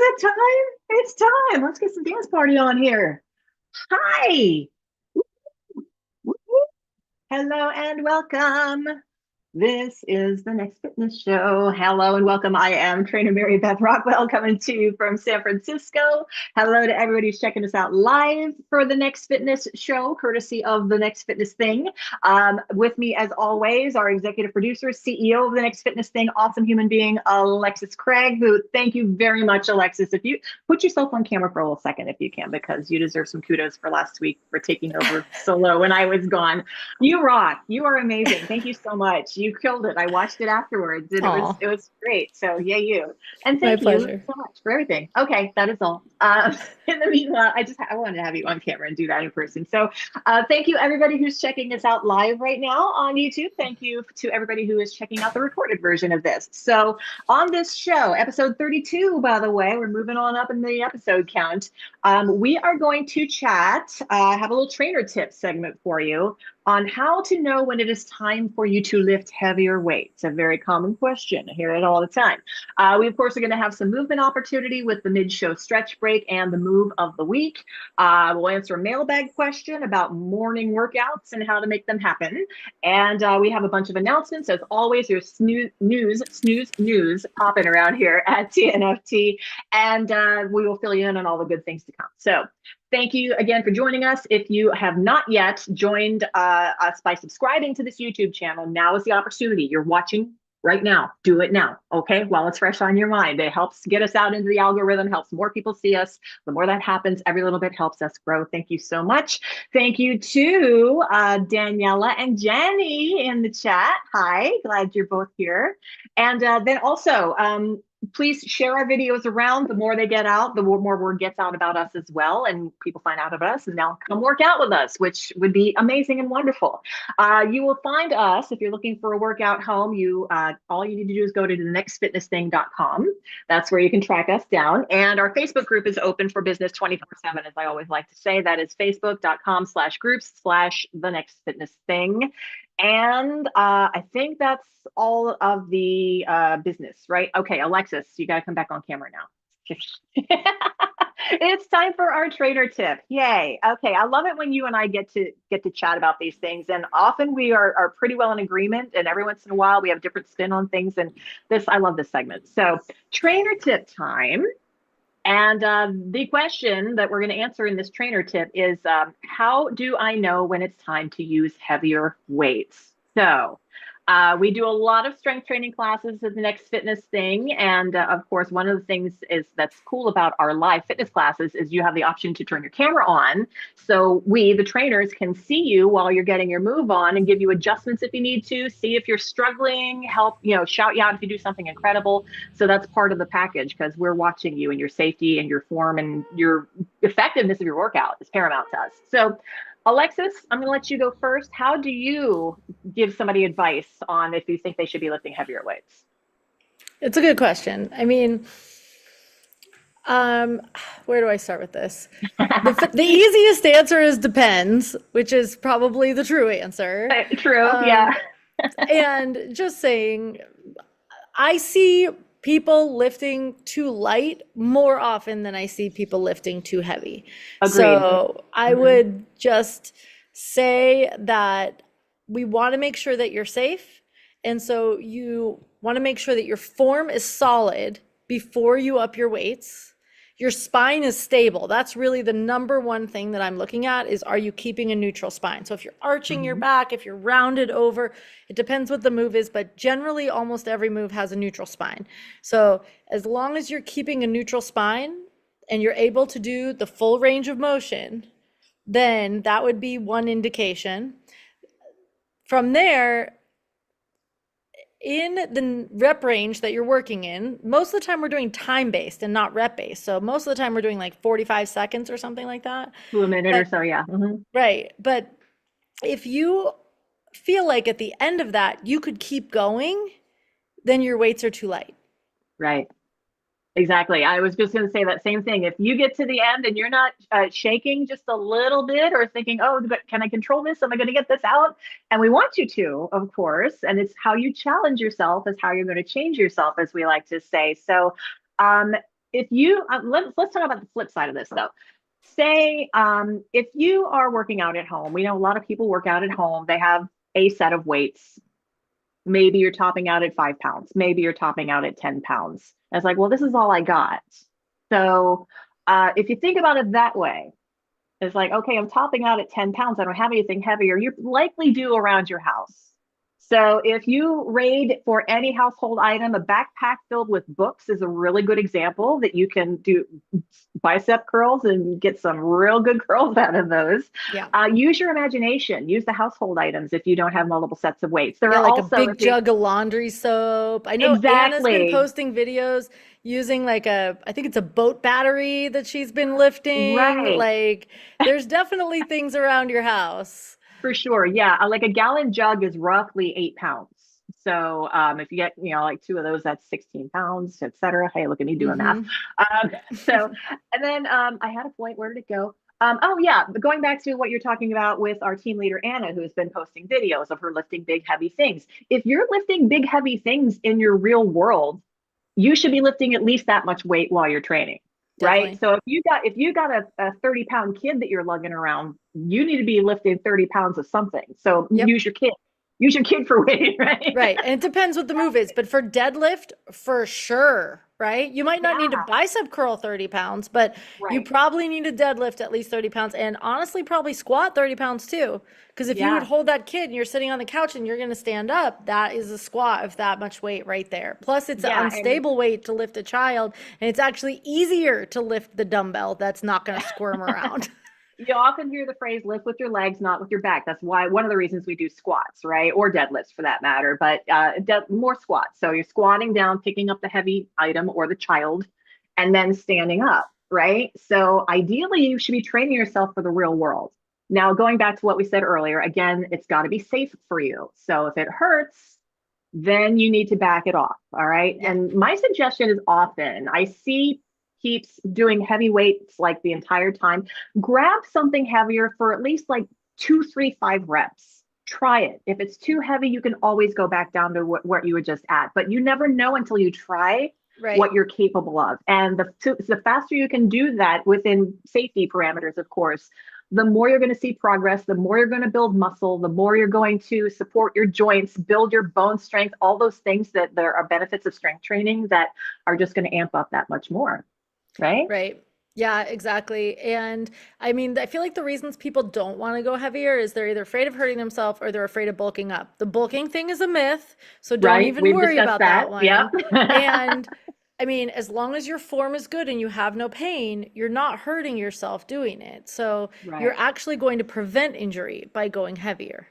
it time? It's time. Let's get some dance party on here. Hi. Hello and welcome. This is the Next Fitness Show. Hello and welcome. I am trainer Mary Beth Rockwell coming to you from San Francisco. Hello to everybody who's checking us out live for the Next Fitness Show, courtesy of the Next Fitness Thing. With me, as always, our executive producer, CEO of the Next Fitness Thing, awesome human being, Alexis Craig, who thank you very much, Alexis. If you put yourself on camera for a little second, if you can, because you deserve some kudos for last week for taking over solo when I was gone. You rock. You are amazing. Thank you so much. You killed it. I watched it afterwards, and it was great. So yay you, and thank you so much for everything. Okay, that is all. In the meanwhile, I wanted to have you on camera and do that in person. So thank you everybody who's checking us out live right now on YouTube. Thank you to everybody who is checking out the recorded version of this. So on this show, episode 32, by the way, we're moving on up in the episode count. We are going to chat, have a little trainer tip segment for you on how to know when it is time for you to lift heavier weights. A very common question. I hear it all the time. We, of course, are going to have some movement opportunity with the mid-show stretch break and the move of the week. We'll answer a mailbag question about morning workouts and how to make them happen. And we have a bunch of announcements. As always, there's news popping around here at TNFT. And we will fill you in on all the good things to come. So thank you again for joining us. If you have not yet joined us by subscribing to this YouTube channel, now is the opportunity. You're watching right now. Do it now, okay? While it's fresh on your mind. It helps get us out into the algorithm, helps more people see us. The more that happens, every little bit helps us grow. Thank you so much. Thank you to Daniela and Jenny in the chat. Hi, glad you're both here. And then also, please share our videos around. The more they get out, the more word gets out about us as well, and people find out about us and now come work out with us, which would be amazing and wonderful. You will find us if you're looking for a workout home. All you need to do is go to thenextfitnessthing.com. That's where you can track us down. And our Facebook group is open for business 24/7, as I always like to say. That is facebook.com/groups/thenextfitnessthing. And I think that's all of the business, right? Okay, Alexis, you got to come back on camera now. It's time for our trainer tip. Yay. Okay, I love it when you and I get to chat about these things. And often we are pretty well in agreement. And every once in a while, we have different spin on things. And I love this segment. So trainer tip time. And the question that we're going to answer in this trainer tip is, how do I know when it's time to use heavier weights? So we do a lot of strength training classes at the Next Fitness Thing. And of course, one of the things that's cool about our live fitness classes is you have the option to turn your camera on. So we, the trainers, can see you while you're getting your move on and give you adjustments if you need to, see if you're struggling, help, shout you out if you do something incredible. So that's part of the package because we're watching you and your safety and your form and your effectiveness of your workout is paramount to us. So Alexis, I'm going to let you go first. How do you give somebody advice on if you think they should be lifting heavier weights? It's a good question. I mean, where do I start with this? The easiest answer is depends, which is probably the true answer. True, yeah. And just saying, I see people lifting too light more often than I see people lifting too heavy. Agreed. So I would just say that we want to make sure that you're safe. And so you want to make sure that your form is solid before you up your weights. Your spine is stable. That's really the number one thing that I'm looking at is, are you keeping a neutral spine? So if you're arching your back, if you're rounded over, it depends what the move is, but generally almost every move has a neutral spine. So as long as you're keeping a neutral spine and you're able to do the full range of motion, then that would be one indication. From there, in the rep range that you're working in, most of the time we're doing time-based and not rep-based. So most of the time we're doing like 45 seconds or something like that. To a minute or so, yeah. Right. But if you feel like at the end of that, you could keep going, then your weights are too light. Right. Exactly. I was just going to say that same thing. If you get to the end and you're not shaking just a little bit or thinking, oh, but can I control this? Am I going to get this out? And we want you to, of course. And it's how you challenge yourself is how you're going to change yourself, as we like to say. So if you let's talk about the flip side of this though. Say if you are working out at home, we know a lot of people work out at home. They have a set of weights. Maybe you're topping out at 5 pounds. Maybe you're topping out at 10 pounds. And it's like, well, this is all I got. So if you think about it that way, it's like, okay, I'm topping out at 10 pounds. I don't have anything heavier. You likely do around your house. So if you raid for any household item, a backpack filled with books is a really good example that you can do bicep curls and get some real good curls out of those. Yeah. Use your imagination. Use the household items if you don't have multiple sets of weights. There Yeah, are like a also big jug of laundry soap. I know Anna's been exactly posting videos using like I think it's a boat battery that she's been lifting. right. Like there's definitely things around your house. For sure. Yeah. Like a gallon jug is roughly 8 pounds. So if you get, like two of those, that's 16 pounds, et cetera. Hey, look at me doing math. Hmm. So, and then I had a point. Where did it go? Oh, yeah. But going back to what you're talking about with our team leader, Anna, who has been posting videos of her lifting big, heavy things. If you're lifting big, heavy things in your real world, you should be lifting at least that much weight while you're training. Right. Definitely. So if you got a 30-pound kid that you're lugging around, you need to be lifting 30 pounds of something. So Yep. use your kid for weight, right? Right. And it depends what the move is, but for deadlift, for sure, right? You might not need to Yeah, bicep curl 30 pounds, but you right. probably need to deadlift at least 30 pounds and honestly, probably squat 30 pounds too. Because if you would Yeah, hold that kid and you're sitting on the couch and you're going to stand up, that is a squat of that much weight right there. Plus, it's an yeah, and unstable weight to lift a child, and it's actually easier to lift the dumbbell that's not going to squirm around. you often hear the phrase lift with your legs, not with your back. That's why one of the reasons we do squats, right? Or deadlifts for that matter, but more squats. So you're squatting down, picking up the heavy item or the child, and then standing up, right? So ideally, you should be training yourself for the real world. Now, going back to what we said earlier, again, it's got to be safe for you. So if it hurts, then you need to back it off. All right. Yeah. And my suggestion is often I see keeps doing heavy weights like the entire time. Grab something heavier for at least like 2, 3, 5 reps. Try it. If it's too heavy, you can always go back down to what you were just at, but you never know until you try Right. what you're capable of. And the faster you can do that within safety parameters, of course, the more you're going to see progress, the more you're going to build muscle, the more you're going to support your joints, build your bone strength, all those things that there are benefits of strength training that are just going to amp up that much more. Right? Right. Yeah, exactly. And I mean, I feel like the reasons people don't want to go heavier is they're either afraid of hurting themselves or they're afraid of bulking up. The bulking thing is a myth, so don't Right. even We've worry discussed about that. that Yep. one. And I mean, as long as your form is good and you have no pain, you're not hurting yourself doing it. So you're Right. actually going to prevent injury by going heavier.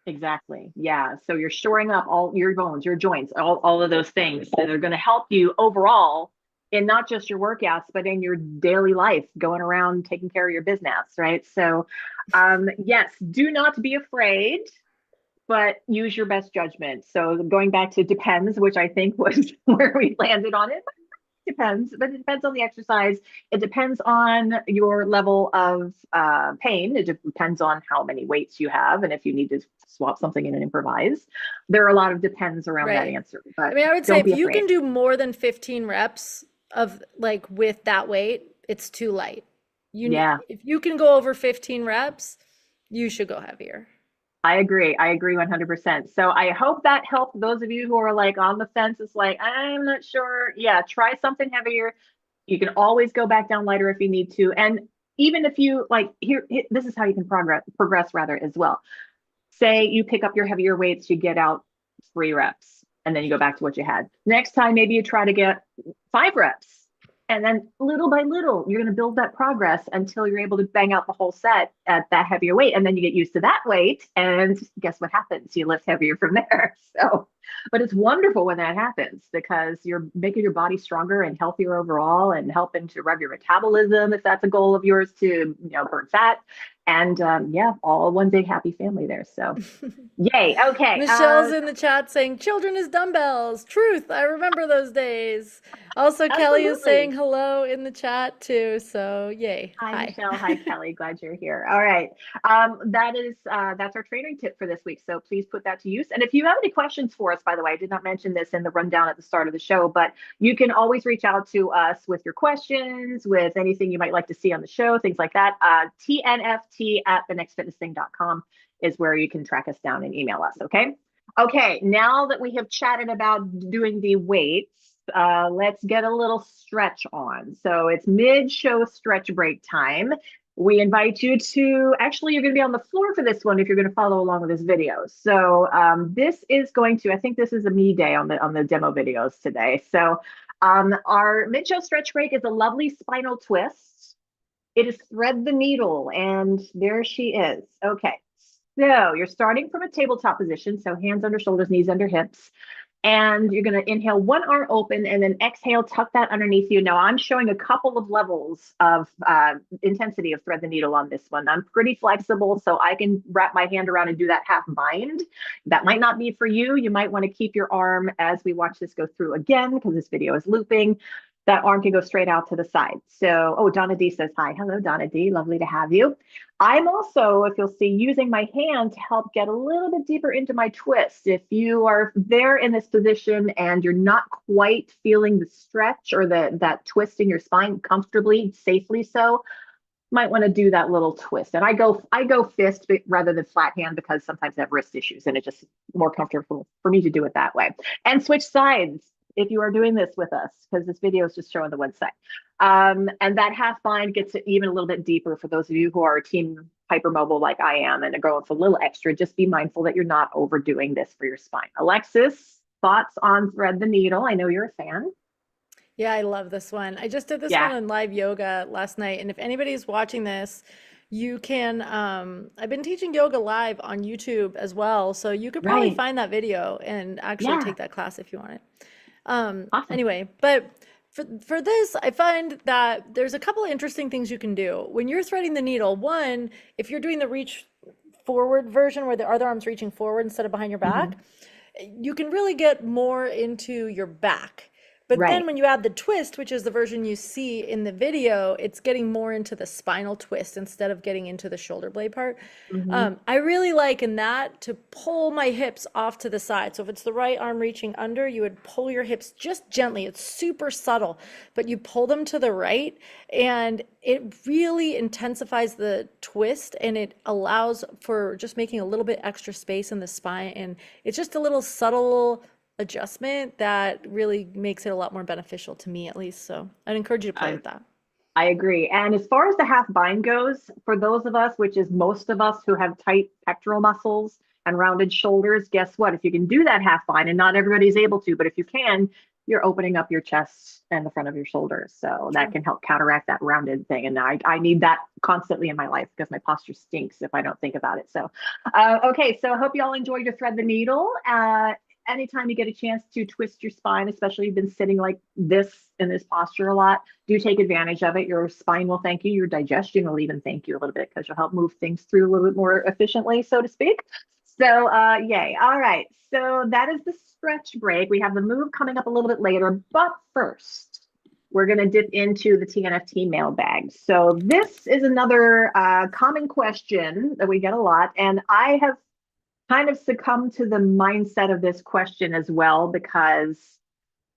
Exactly. Yeah. So you're shoring up all your bones, your joints, all of those things that are going to help you overall in not just your workouts, but in your daily life, going around taking care of your business. Right. So, yes, do not be afraid, but use your best judgment. So going back to depends, which I think was where we landed on it. Depends, but it depends on the exercise. It depends on your level of pain. It depends on how many weights you have and if you need to swap something in and improvise. There are a lot of depends around that Right. answer, I but mean, I would say don't if be you afraid. can do more than 15 reps of like with that weight, it's too light. You need, Yeah, if you can go over 15 reps, you should go heavier. I agree. I agree 100%. So I hope that helped those of you who are like on the fence. It's like, I'm not sure. Yeah, try something heavier. You can always go back down lighter if you need to. And even if you like this is how you can progress rather as well. Say you pick up your heavier weights, you get out 3 reps, and then you go back to what you had. Next time, maybe you try to get 5 reps. And then little by little, you're going to build that progress until you're able to bang out the whole set at that heavier weight. And then you get used to that weight. And guess what happens? You lift heavier from there. So, but it's wonderful when that happens because you're making your body stronger and healthier overall and helping to rev your metabolism if that's a goal of yours to, burn fat. And yeah, all one big happy family there. So yay. Okay. Michelle's in the chat saying children as dumbbells. Truth. I remember those days. Also, Kelly is saying Absolutely. hello in the chat too. So, yay. Hi, Hi. Michelle. Hi, Kelly. Glad you're here. All right. That's our training tip for this week. So please put that to use. And if you have any questions for us, by the way, I did not mention this in the rundown at the start of the show, but you can always reach out to us with your questions, with anything you might like to see on the show, things like that. TNFT at thenextfitnessthing.com is where you can track us down and email us. Okay. Okay. Now that we have chatted about doing the weights, let's get a little stretch on. So it's mid-show stretch break time. We invite you to, actually, you're going to be on the floor for this one if you're going to follow along with this video. So this is going to, I think this is a me day on the demo videos today. So our mid-show stretch break is a lovely spinal twist. It is thread the needle, and there she is. Okay, so you're starting from a tabletop position, so hands under shoulders, knees under hips. And you're going to inhale one arm open and then exhale, tuck that underneath you. Now, I'm showing a couple of levels of intensity of thread the needle on this one. I'm pretty flexible, so I can wrap my hand around and do that half bind. That might not be for you. You might want to keep your arm as we watch this go through again, because this video is looping. That arm can go straight out to the side. So, oh, Donna D says hi. Hello, Donna D. Lovely to have you. I'm also, if you'll see, using my hand to help get a little bit deeper into my twist. If you are there in this position and you're not quite feeling the stretch or that twist in your spine comfortably, safely so, might want to do that little twist. And I go fist rather than flat hand because sometimes I have wrist issues and it's just more comfortable for me to do it that way. And switch sides if you are doing this with us, because this video is just showing the one side. And that half bind gets even a little bit deeper for those of you who are team hypermobile like I am and are going for a little extra. Just be mindful that you're not overdoing this for your spine. Alexis, thoughts on thread the needle? I know you're a fan. Yeah, I love this one. I just did this one Yeah, on live yoga last night. And if anybody's watching this, you can, I've been teaching yoga live on YouTube as well. So you could probably right. find that video and actually Yeah, take that class if you want it. awesome. Anyway, but for this, I find that there's a couple of interesting things you can do. When you're threading the needle, one, if you're doing the reach forward version where the other arm's reaching forward instead of behind your back, Mhm. you can really get more into your back. But then Right. when you add the twist, which is the version you see in the video, it's getting more into the spinal twist instead of getting into the shoulder blade part. Mhm. I really like in that to pull my hips off to the side. So if it's the right arm reaching under, you would pull your hips just gently. It's super subtle, but you pull them to the right and it really intensifies the twist and it allows for just making a little bit extra space in the spine. And it's just a little subtle adjustment that really makes it a lot more beneficial to me at least. So I'd encourage you to play I with that. I agree. And as far as the half bind goes, for those of us, which is most of us who have tight pectoral muscles and rounded shoulders, guess what? If you can do that half bind, and not everybody's able to, but if you can, you're opening up your chest and the front of your shoulders. So that True. can help counteract that rounded thing. And I need that constantly in my life because my posture stinks if I don't think about it. So, okay. So I hope you all enjoyed your thread the needle. Anytime you get a chance to twist your spine, especially you've been sitting like this in this posture a lot, do take advantage of it. Your spine will thank you. Your digestion will even thank you a little bit because you'll help move things through a little bit more efficiently, so to speak. So, yay. All right. So that is the stretch break. We have the move coming up a little bit later, but first, we're going to dip into the TNFT mailbag. So this is another common question that we get a lot, and I have kind of succumbed to the mindset of this question as well because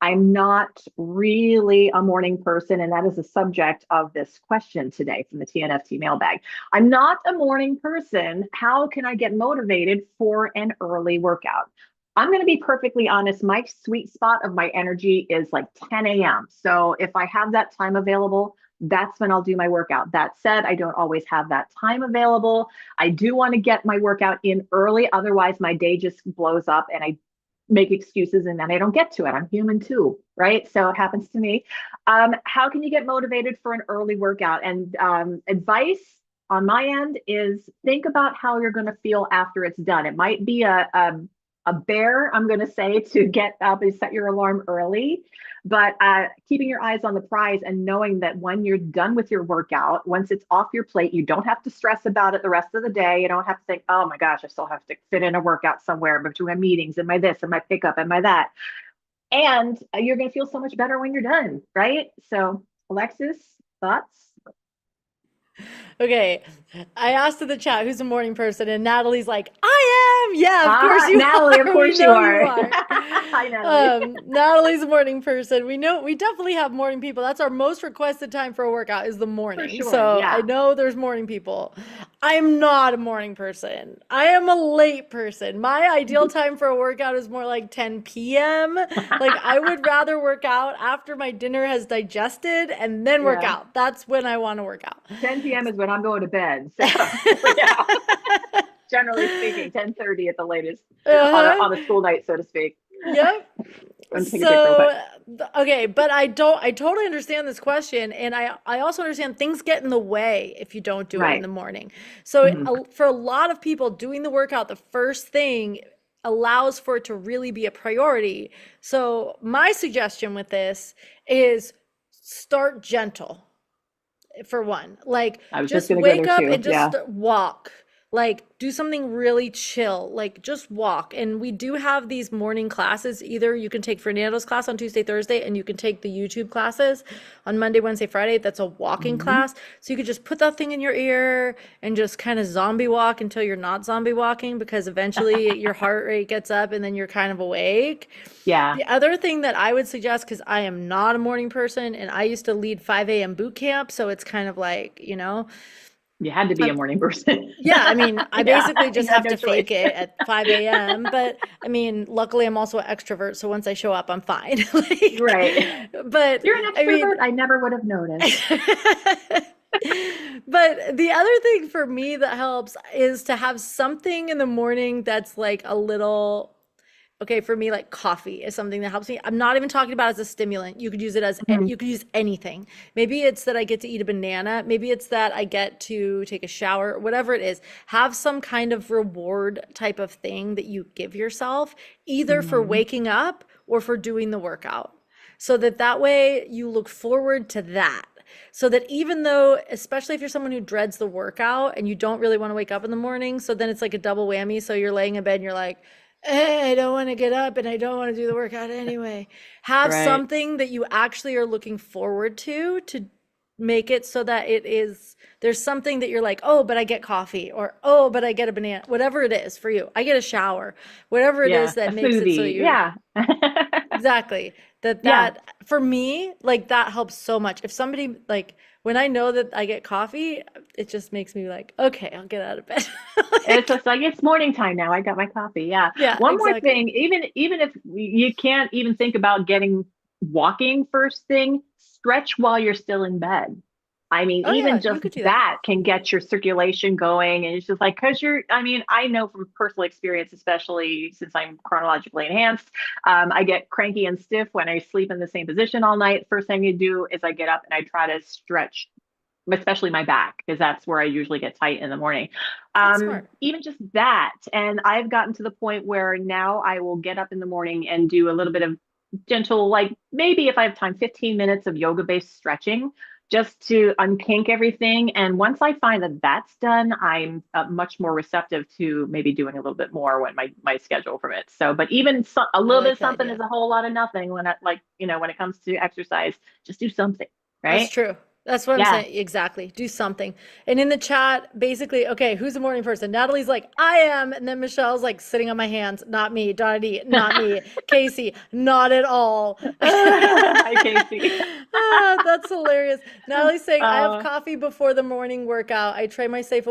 I'm not really a morning person, and that is the subject of this question today from the TNFT mailbag. I'm not a morning person. How can I get motivated for an early workout? I'm going to be perfectly honest. My sweet spot of my energy is like 10 a.m. So if I have that time available, that's when I'll do my workout. That said, I don't always have that time available. I do want to get my workout in early. Otherwise, my day just blows up and I make excuses and then I don't get to it. I'm human too, right? So it happens to me. How can you get motivated for an early workout? And advice on my end is think about how you're going to feel after it's done. It might be a bear, I'm going to say, to get up and set your alarm early, but keeping your eyes on the prize and knowing that when you're done with your workout, once it's off your plate, you don't have to stress about it the rest of the day. You don't have to think, oh my gosh, I still have to fit in a workout somewhere between my meetings and my this and my pickup and my that. And you're going to feel so much better when you're done, right? So, Alexis, thoughts? Okay, I asked in the chat who's a morning person, and Natalie's like, I am. Yeah, of course you Natalie, of are. We course you know you are. are. Hi, Natalie. Natalie's a morning person. We know we definitely have morning people. That's our most requested time for a workout is the For morning. sure. So I Yeah. know there's morning people. I'm not a morning person. I am a late person. My ideal time for a workout is more like 10 p.m. Like I would rather work out after my dinner has digested and then work Yeah. out. That's when I want to work out. 10 p.m. is when I'm going to bed. So, yeah, generally speaking, 10:30 at the latest Uh-huh. on a school night, so to speak. Yep. I'm taking a drink real quick. So, okay, but I totally understand this question. And I also understand things get in the way if you don't do it in Right. the morning. So, Mhm. for a lot of people, doing the workout the first thing allows for it to really be a priority. So, my suggestion with this is start gentle for one. Like I was just just going to go wake there up too. and Yeah. just walk. Like do something really chill. Like just walk. And we do have these morning classes. Either you can take Fernando's class on Tuesday, Thursday, and you can take the YouTube classes on Monday, Wednesday, Friday. That's a walking Hmm. class. So you could just put that thing in your ear and just kind of zombie walk until you're not zombie walking because eventually your heart rate gets up and then you're kind of awake. Yeah. The other thing that I would suggest, because I am not a morning person and I used to lead 5 a.m. boot camp, so it's kind of like, You had to be a um, morning person. yeah, I mean, I Yeah. basically You just had have no to choice. fake it at 5 a.m. But I mean, luckily I'm also an extrovert, so once I show up, I'm fine. Like, Right. but You're an I mean, extrovert? I never would have noticed. but the other thing for me that helps is to have something in the morning that's like a little okay, for me, like coffee is something that helps me. I'm not even talking about as a stimulant. You could use it as Mhm. you could use anything. Maybe it's that I get to eat a banana. Maybe it's that I get to take a shower, whatever it is. Have some kind of reward type of thing that you give yourself, either for Mhm. waking up or for doing the workout. So that way you look forward to that. So that even though, especially if you're someone who dreads the workout and you don't really want to wake up in the morning, so then it's like a double whammy. So you're laying in bed and you're like, I don't want to get up and I don't want to do the workout anyway. Have Right. something that you actually are looking forward to make it so that there's something that you're like, oh, but I get coffee, or oh, but I get a banana, whatever it is for you. I get a shower, whatever it Yeah. is that A makes it so smoothie. you Yeah. exactly Yeah. that for me, like that helps so much. If somebody like when I know that I get coffee, it just makes me like, okay, I'll get out of bed. It's Like, just like it's morning time now. I got my coffee. Yeah. yeah, One more exactly. thing, even if you can't even think about getting walking first thing, stretch while you're still in bed. I mean, Oh even yeah, you just could do that. that can get your circulation going. And it's just like, because I mean, I know from personal experience, especially since I'm chronologically enhanced, I get cranky and stiff when I sleep in the same position all night. First thing you do is I get up and I try to stretch, especially my back, because that's where I usually get tight in the morning. That's smart. Even just that. And I've gotten to the point where now I will get up in the morning and do a little bit of gentle, like maybe if I have time, 15 minutes of yoga based stretching just to unkink everything. And once I find that that's done, I'm much more receptive to maybe doing a little bit more when my schedule permits. So, but even a I little bit like of that something is idea. a whole lot of nothing when I like, when it comes to exercise, just do something, That's right? true. That's what I'm Yeah. saying. Exactly. Do something. And in the chat, basically, okay, who's a morning person? Natalie's like, I am. And then Michelle's like sitting on my hands. Not me. Dottie, not me. Casey, not at all. Hi, Casey. That's hilarious. Natalie's saying, I have Uh, coffee before the morning workout. I train myself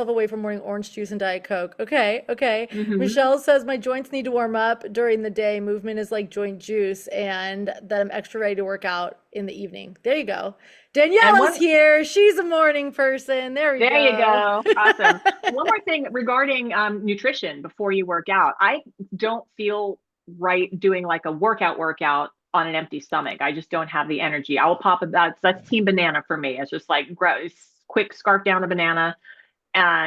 away from morning orange juice and Diet Coke. Okay, okay. mhm. Michelle says my joints need to warm up during the day. Movement is like joint juice, and that I'm extra ready to work out in the evening. There you go. And Daniela's one, here. She's a morning person. There we there you go. go. Awesome. One more thing regarding nutrition before you work out. I don't feel right doing like a workout on an empty stomach. I just don't have the energy. I will pop about that's team banana for me. It's just like quick scarf down a banana,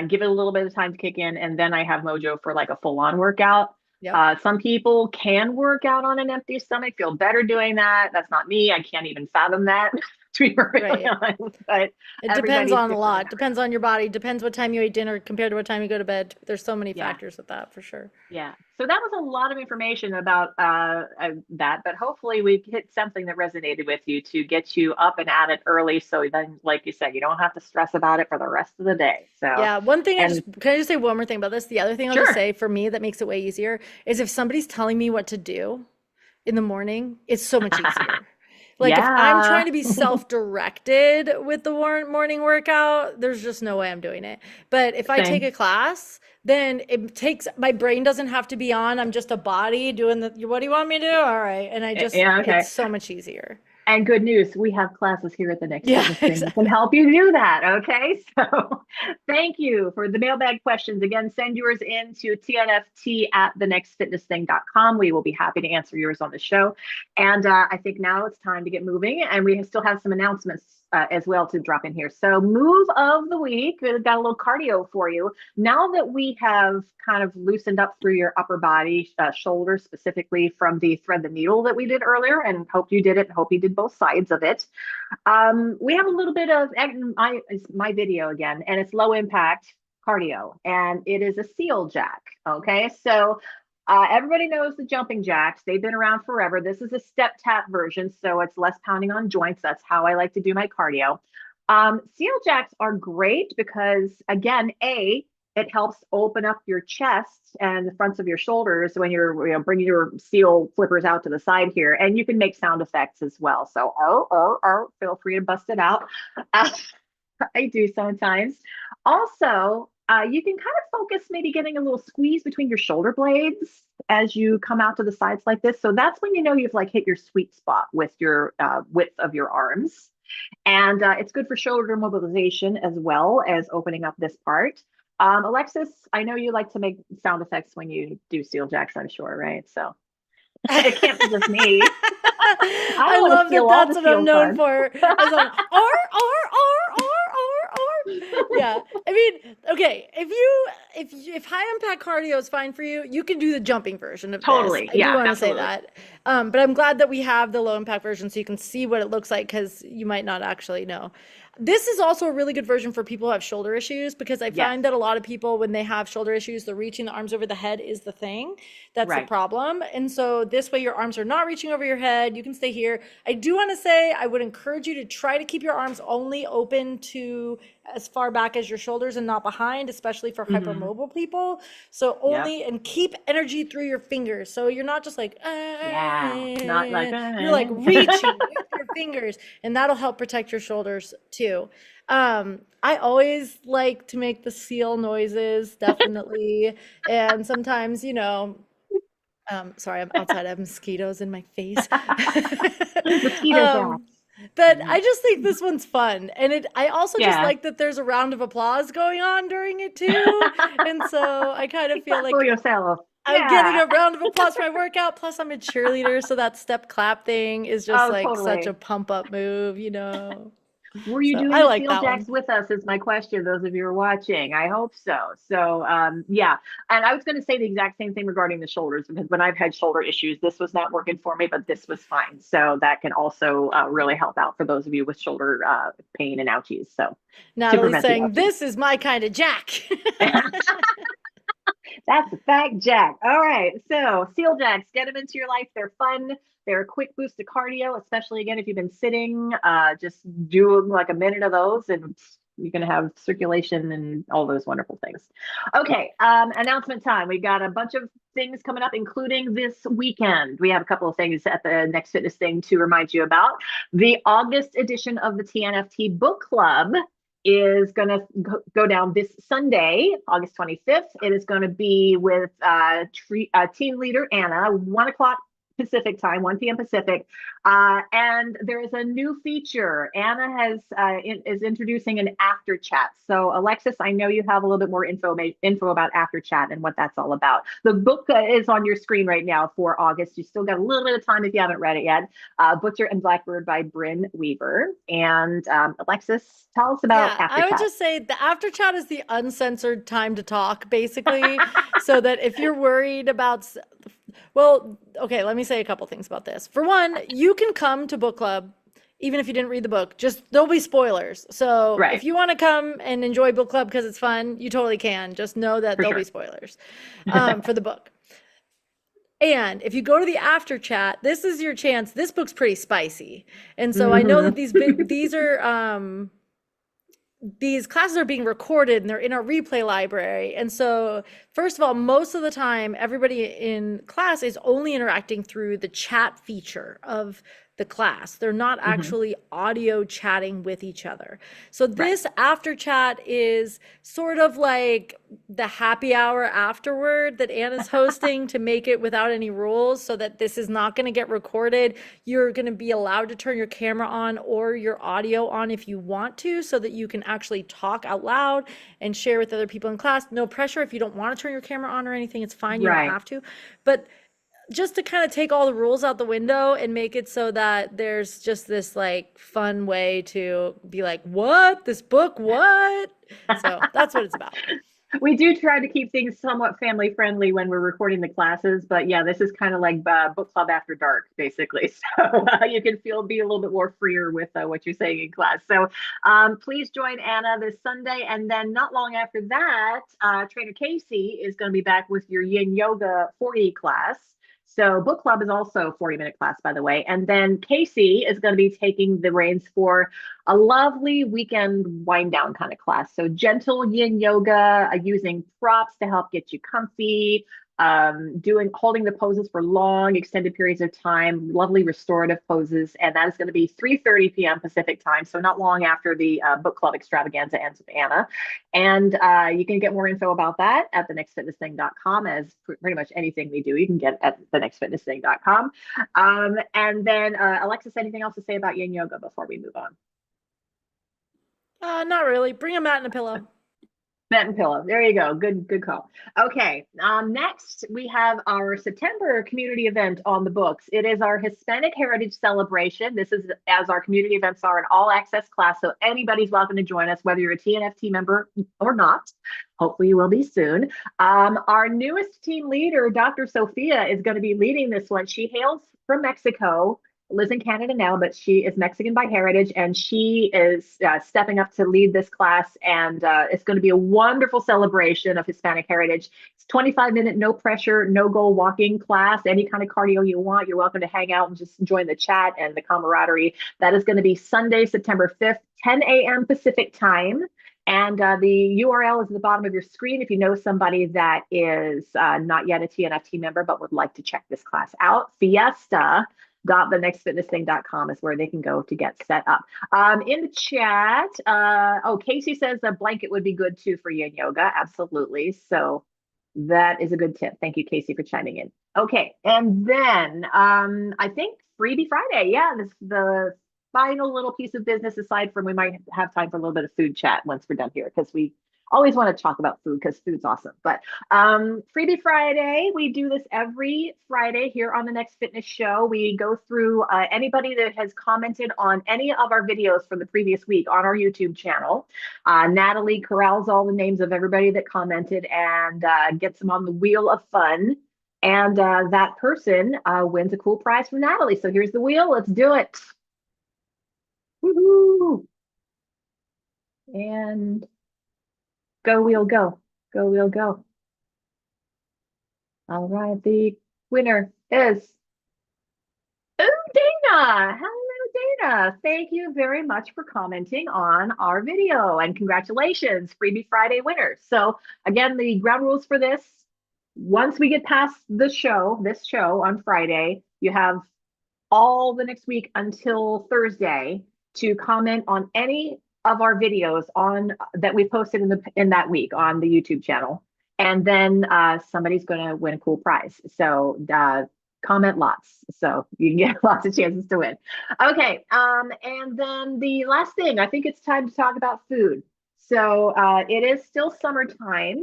give it a little bit of time to kick in, and then I have mojo for like a full on workout. Yep. Some people can work out on an empty stomach, feel better doing that. That's not me. I can't even fathom that. to be perfectly Right. honest. But It depends everybody's on a different lot. in that Depends on your body. Depends what time you ate dinner compared to what time you go to bed. There's so many yeah. factors with that for sure. Yeah. So that was a lot of information about that, but hopefully we hit something that resonated with you to get you up and at it early. So then, like you said, you don't have to stress about it for the rest of the day. So, Yeah, one thing and can I just say one more thing about this? The other thing I'll just sure. say for me that makes it way easier is if somebody's telling me what to do in the morning, it's so much easier. Like if I'm Yeah. trying to be self-directed with the morning workout, there's just no way I'm doing it. But if I take Same. a class, then it takes my brain doesn't have to be on. I'm just a body doing the what do you want me to do? All right. And Yeah. it's Okay. so much easier. And good news, we have classes here at the Next Yeah, Fitness Thing that can exactly. help you do that. Okay. So thank you for the mailbag questions. Again, send yours in to TNFT at thenextfitnessthing.com. We will be happy to answer yours on the show. And I think now it's time to get moving. And we still have some announcements as well to drop in here. So move of the week, we've got a little cardio for you. Now that we have kind of loosened up through your upper body, shoulders specifically from the thread the needle that we did earlier, and hope you did it, and hope you did both sides of it. We have a little bit of my video again, and it's low impact cardio, and it is a seal jack. Okay, so everybody knows the jumping jacks. They've been around forever. This is a step tap version, so it's less pounding on joints. That's how I like to do my cardio. Seal jacks are great because, again, it helps open up your chest and the fronts of your shoulders when you're bringing your seal flippers out to the side here. And you can make sound effects as well. So, feel free to bust it out. Uh, I do sometimes. Also, you can kind of focus maybe getting a little squeeze between your shoulder blades as you come out to the sides like this. So that's when you know you've like hit your sweet spot with your width of your arms. And it's good for shoulder mobilization as well as opening up this part. Alexis, I know you like to make sound effects when you do seal jacks, I'm sure, right? So it can't be just me. I I don't want to love that steal all that's the what I'm seal known fun. for. Is I'm yeah. I mean, okay, if high impact cardio is fine for you, you can do the jumping version of this. Totally. I do Yeah, want to say absolutely. that. But I'm glad that we have the low impact version so you can see what it looks like because you might not actually know. This is also a really good version for people who have shoulder issues because I Yes. find that a lot of people, when they have shoulder issues, the reaching the arms over the head is the thing. That's the Right. problem. And so this way your arms are not reaching over your head. You can stay here. I do want to say I would encourage you to try to keep your arms only open to as far back as your shoulders and not behind, especially for Mm-hmm. hypermobile people. So Yep. only and keep energy through your fingers. So you're not just like, Yeah. Not like you're like reaching with your fingers, and that'll help protect your shoulders too. I always like to make the seal noises, definitely. And sometimes, sorry, I'm outside. I have mosquitoes in my face. mosquito jack. um, but Mhm. I just think this one's fun. And I also just Yeah. like that there's a round of applause going on during it too. And so I kind of feel Clap for like yourself. I'm getting Yeah. a round of applause for my workout. Plus, I'm a cheerleader. So that step clap thing is just Oh, like such a totally. pump up move. Were you So doing I the like seal that jacks one. with us is my question, those of you who are watching. I hope so. So yeah. And I was going to say the exact same thing regarding the shoulders because when I've had shoulder issues, this was not working for me, but this was fine. So that can also really help out for those of you with shoulder pain and ouchies. So to Natalie's prevent the saying, ouchies. this is my kind of jack. That's a fact, Jack. All right. So, seal jacks, get them into your life. They're fun. They're a quick boost to cardio, especially again if you've been sitting. Just do like a minute of those, and you're going to have circulation and all those wonderful things. Okay. Announcement time. We've got a bunch of things coming up, including this weekend. We have a couple of things at the Next Fitness Thing to remind you about. The August edition of the TNFT Book Club is going to go down this Sunday, August 25th. It is going to be with team leader Anna, 1 o'clock Pacific time, 1 p.m. Pacific. And there is a new feature. Anna is introducing an after chat. So Alexis, I know you have a little bit more info about after chat and what that's all about. The book is on your screen right now for August. You still got a little bit of time if you haven't read it yet. Butcher and Blackbird by Bryn Weaver. And Alexis, tell us about Yeah, after I would chat. just say the after chat is the uncensored time to talk, basically. So that if you're worried about, well, okay, let me say a couple things about this. For one, you can come to book club even if you didn't read the book. Just there'll be spoilers. So Right. if you want to come and enjoy book club because it's fun, you totally can. Just know that For there'll be sure. spoilers for the book. And if you go to the after chat, this is your chance. This book's pretty spicy. And so I know that these classes are being recorded and they're in our replay library. And so, first of all, most of the time, everybody in class is only interacting through the chat feature of the class. They're not actually audio chatting with each other. So this after chat is sort of like the happy hour afterward that Anna's hosting to make it without any rules so that this is not going to get recorded. You're going to be allowed to turn your camera on or your audio on if you want to so that you can actually talk out loud and share with other people in class. No pressure if you don't want to turn your camera on or anything. It's fine. You don't have to. But just to kind of take all the rules out the window and make it so that there's just this like fun way to be like, what? This book, what? So that's what it's about. We do try to keep things somewhat family friendly when we're recording the classes, but yeah, this is kind of like book club after dark, basically. So you can be a little bit more freer with what you're saying in class. So please join Anna this Sunday, and then not long after that, Trainer Casey is going to be back with your Yin Yoga 40 class. So book club is also a 40-minute class, by the way. And then Casey is going to be taking the reins for a lovely weekend wind down kind of class. So gentle yin yoga, using props to help get you comfy, holding the poses for long extended periods of time, lovely restorative poses. And that is going to be 3:30 p.m. Pacific time. So not long after the book club extravaganza ends with Anna. And you can get more info about that at thenextfitnessthing.com, as pretty much anything we do, you can get at thenextfitnessthing.com. And then Alexis, anything else to say about yin yoga before we move on? Not really. Bring a mat and a pillow. Mat and pillow. There you go. Good call. Okay. Next, we have our September community event on the books. It is our Hispanic Heritage Celebration. This is as our community events are an all access class. So anybody's welcome to join us, whether you're a TNFT member or not. Hopefully you will be soon. Our newest team leader, Dr. Sofia, is going to be leading this one. She hails from Mexico, lives in Canada now, but she is Mexican by heritage, and she is stepping up to lead this class. And it's going to be a wonderful celebration of Hispanic heritage. It's 25-minute, no pressure, no goal walking class. Any kind of cardio you want, you're welcome to hang out and just join the chat and the camaraderie. That is going to be Sunday, September 5th, 10 a.m. Pacific time. And the URL is at the bottom of your screen if you know somebody that is not yet a TNFT member but would like to check this class out. Fiesta.thenextfitnessthing.com is where they can go to get set up. In the chat, Casey says a blanket would be good too for yin yoga. Absolutely. So that is a good tip. Thank you, Casey, for chiming in. Okay. And then I think Freebie Friday. Yeah, this the final little piece of business, aside from we might have time for a little bit of food chat once we're done here, because we always want to talk about food because food's awesome. But Freebie Friday, we do this every Friday here on the Next Fitness Show. We go through anybody that has commented on any of our videos from the previous week on our YouTube channel. Natalie corrals all the names of everybody that commented and gets them on the wheel of fun. And that person wins a cool prize from Natalie. So here's the wheel. Let's do it. Woohoo! And go wheel, go. Go wheel, go. All right, the winner is Dana. Hello, Dana. Thank you very much for commenting on our video, and congratulations, Freebie Friday winners. So again, the ground rules for this: once we get past this show on Friday, you have all the next week until Thursday to comment on any of our videos that we posted in that week on the YouTube channel. And then somebody's going to win a cool prize. So comment lots, so you can get lots of chances to win. Okay, and then the last thing, I think it's time to talk about food. So it is still summertime.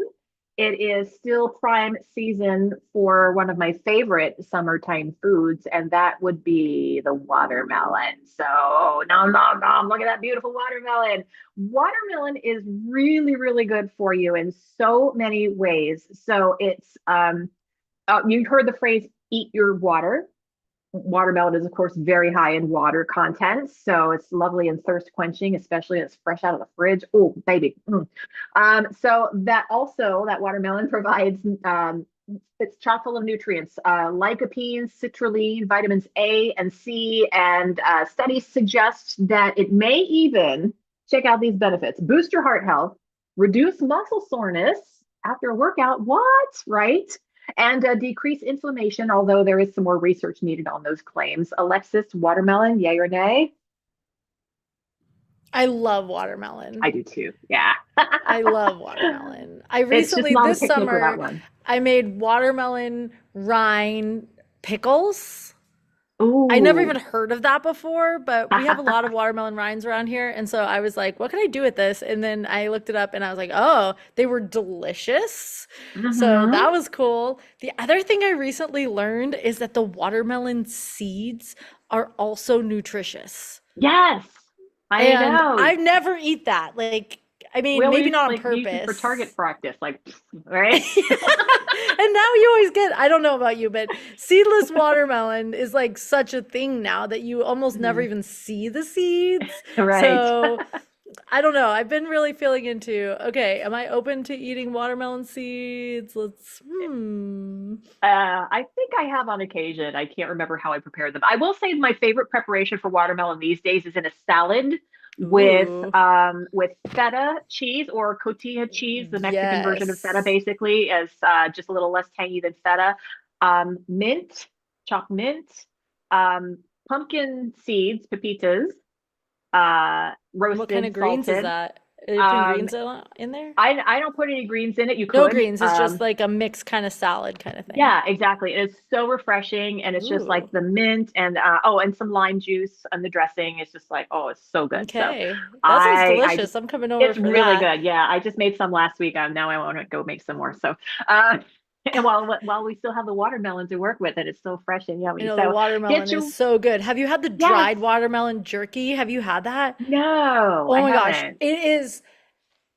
It is still prime season for one of my favorite summertime foods, and that would be the watermelon. So nom, nom, nom, look at that beautiful watermelon. Watermelon is really, really good for you in so many ways. So it's, you've heard the phrase, eat your water. Watermelon is, of course, very high in water content, so it's lovely and thirst quenching, especially when it's fresh out of the fridge. Oh, baby. So that watermelon provides it's chock full of nutrients, lycopene, citrulline, vitamins A and C, and studies suggest that it may even, check out these benefits, boost your heart health, reduce muscle soreness after a workout. What? Right? And decrease inflammation, although there is some more research needed on those claims. Alexis, watermelon, yay or nay? I love watermelon. I do too. Yeah. I love watermelon. I It's just recently, not a this picnic without summer, one. I made watermelon rind pickles. Ooh. I never even heard of that before, but we have a lot of watermelon rinds around here. And so I was like, what can I do with this? And then I looked it up and I was like, oh, they were delicious. So Mhm. that was cool. The other thing I recently learned is that the watermelon seeds are also nutritious. Yes, I And know. I never eat that. Like, I We mean, always maybe not on like use it for target purpose. practice, like, right? And now you always get, I don't know about you, but seedless watermelon is like such a thing now that you almost never Mhm. even see the seeds. Right. So I don't know. I've been really feeling into, okay, am I open to eating watermelon seeds? I think I have on occasion. I can't remember how I prepared them. I will say my favorite preparation for watermelon these days is in a salad Ooh, with feta cheese or cotija cheese, the Mexican version of feta, yes. basically, as just a little less tangy than feta. Mint, chopped mint, um, pumpkin seeds, pepitas, What kind of roasted, greens is salted. that? Are you putting Um, greens in there? I don't put any greens in it. You No could. greens. It's just like a mixed kind of salad kind of thing. Yeah, exactly. It's so refreshing, and it's just like Ooh, the mint and and some lime juice and the dressing. It's just like, oh, it's so good. So okay. That sounds I just delicious. I'm coming over it's for really that. good. Yeah, I just made some last week. Now I want to go make some more. So and while we still have the watermelon to work with, and it's so fresh and I yummy. know the So watermelon get is your so good. Have you had the yes. dried watermelon jerky? Have you had that? No, Oh I my gosh, haven't. it is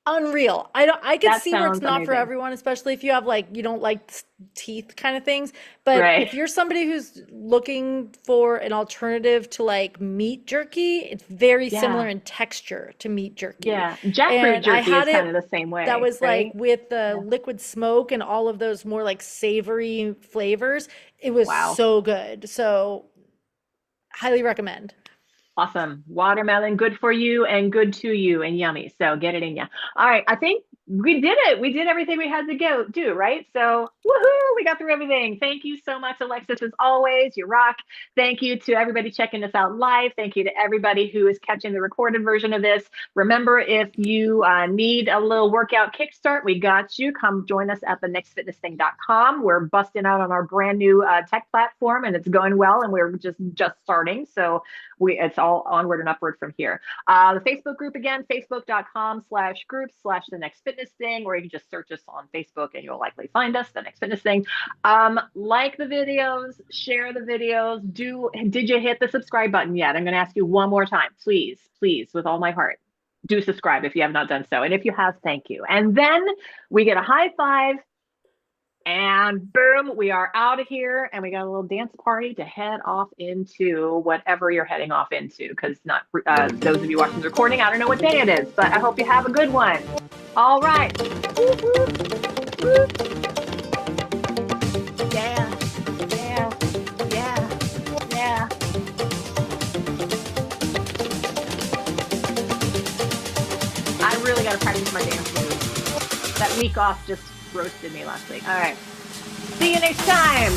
unreal. I could That see where it's sounds not for amazing. everyone, especially if you have like you don't like teeth kind of things. But Right. if you're somebody who's looking for an alternative to like meat jerky, it's very similar Yeah. in texture to meat jerky. Yeah. Jackfruit And I jerky is had kind it of the same that way, was like right? with the Yeah. liquid smoke and all of those more like savory flavors. It was Wow. so good. So highly recommend. Awesome. Watermelon, good for you and good to you and yummy. So get it in you. All right. I think we did it. We did everything we had to go do, right? So woohoo, we got through everything. Thank you so much, Alexis, as always. You rock. Thank you to everybody checking us out live. Thank you to everybody who is catching the recorded version of this. Remember, if you need a little workout kickstart, we got you. Come join us at thenextfitnessthing.com. We're busting out on our brand new tech platform, and it's going well, and we're just starting. So it's all onward and upward from here. The Facebook group again, facebook.com/groups/the next fitness thing, or you can just search us on Facebook and you'll likely find us, the next fitness thing. Like the videos, share the videos. Did you hit the subscribe button yet? I'm going to ask you one more time, please, with all my heart. Do subscribe if you have not done so. And if you have, thank you. And then we get a high five. And boom, we are out of here, and we got a little dance party to head off into whatever you're heading off into. Because not those of you watching the recording, I don't know what day it is, but I hope you have a good one. All right. Whoop, whoop, whoop. Yeah, yeah, yeah, yeah. I really got to practice my dance moves. That week off just roasted me last week. All right. See you next time.